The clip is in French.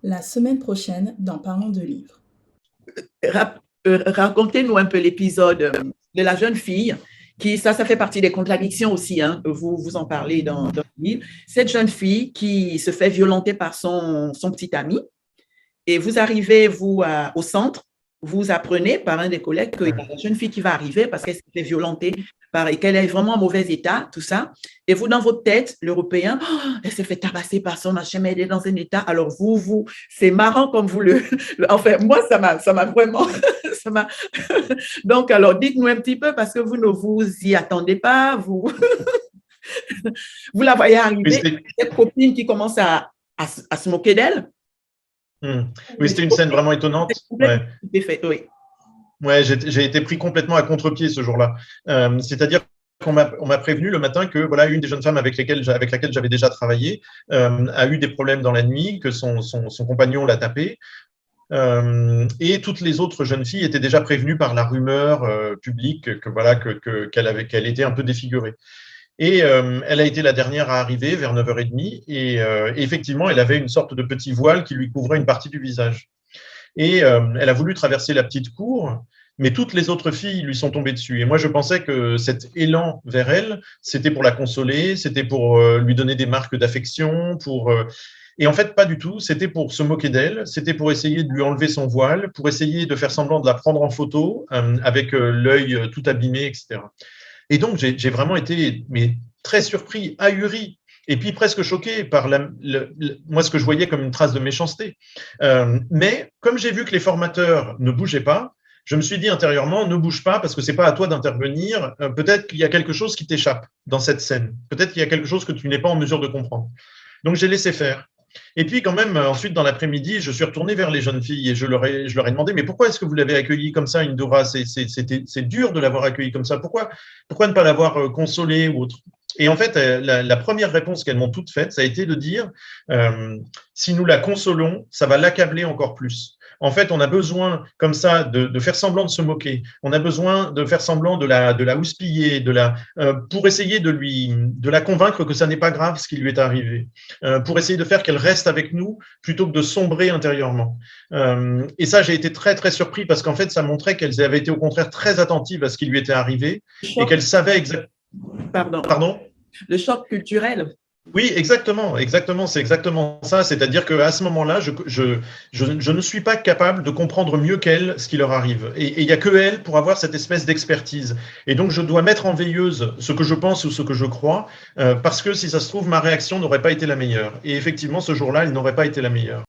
la semaine prochaine dans Parlons de livres. Racontez-nous un peu l'épisode de la jeune fille qui, ça fait partie des contradictions aussi, hein, vous en parlez dans le livre. Cette jeune fille qui se fait violenter par son petit ami et vous arrivez, vous, au centre, vous apprenez par un des collègues qu'il y a une jeune fille qui va arriver parce qu'elle s'est fait violenter et qu'elle est vraiment en mauvais état, tout ça. Et vous, dans votre tête, l'Européen, oh, elle s'est fait tabasser par son machin, mais elle est dans un état. Alors c'est marrant comme vous enfin, moi, ça m'a vraiment, ça m'a. Donc, alors, dites-nous un petit peu parce que vous ne vous y attendez pas, vous la voyez arriver, cette copine qui commence à se moquer d'elle. Oui, c'était une scène vraiment étonnante. Ouais. Oui. Ouais, j'ai été pris complètement à contre-pied ce jour-là. C'est-à-dire qu'on m'a prévenu le matin que voilà, une des jeunes femmes avec laquelle j'avais déjà travaillé a eu des problèmes dans la nuit, que son compagnon l'a tapée. Et toutes les autres jeunes filles étaient déjà prévenues par la rumeur publique que voilà qu'elle était un peu défigurée. Et elle a été la dernière à arriver vers 9h30 et effectivement, elle avait une sorte de petit voile qui lui couvrait une partie du visage. Et elle a voulu traverser la petite cour, mais toutes les autres filles lui sont tombées dessus. Et moi, je pensais que cet élan vers elle, c'était pour la consoler, c'était pour lui donner des marques d'affection, et en fait, pas du tout. C'était pour se moquer d'elle, c'était pour essayer de lui enlever son voile, pour essayer de faire semblant de la prendre en photo avec l'œil tout abîmé, etc. Et donc, j'ai vraiment été très surpris, ahuri, et puis presque choqué par moi ce que je voyais comme une trace de méchanceté. Mais comme j'ai vu que les formateurs ne bougeaient pas, je me suis dit intérieurement, ne bouge pas parce que c'est pas à toi d'intervenir. Peut-être qu'il y a quelque chose qui t'échappe dans cette scène. Peut-être qu'il y a quelque chose que tu n'es pas en mesure de comprendre. Donc j'ai laissé faire. Et puis quand même, ensuite dans l'après-midi, je suis retourné vers les jeunes filles et je leur ai demandé, mais pourquoi est-ce que vous l'avez accueillie comme ça, Indora? C'est dur de l'avoir accueillie comme ça. Pourquoi ne pas l'avoir consolée ou autre? Et en fait, la première réponse qu'elles m'ont toutes faite, ça a été de dire, si nous la consolons, ça va l'accabler encore plus. En fait, on a besoin, comme ça, de faire semblant de se moquer. On a besoin de faire semblant de la houspiller, pour essayer de la convaincre que ça n'est pas grave ce qui lui est arrivé, pour essayer de faire qu'elle reste avec nous plutôt que de sombrer intérieurement. Et ça, j'ai été très, très surpris parce qu'en fait, ça montrait qu'elles avaient été au contraire très attentives à ce qui lui était arrivé et qu'elles savaient exactement. Pardon. Le choc culturel. Oui, exactement, c'est exactement ça. C'est-à-dire qu'à ce moment-là, je ne suis pas capable de comprendre mieux qu'elles ce qui leur arrive. Et il n'y a que elles pour avoir cette espèce d'expertise. Et donc, je dois mettre en veilleuse ce que je pense ou ce que je crois, parce que si ça se trouve, ma réaction n'aurait pas été la meilleure. Et effectivement, ce jour-là, elle n'aurait pas été la meilleure.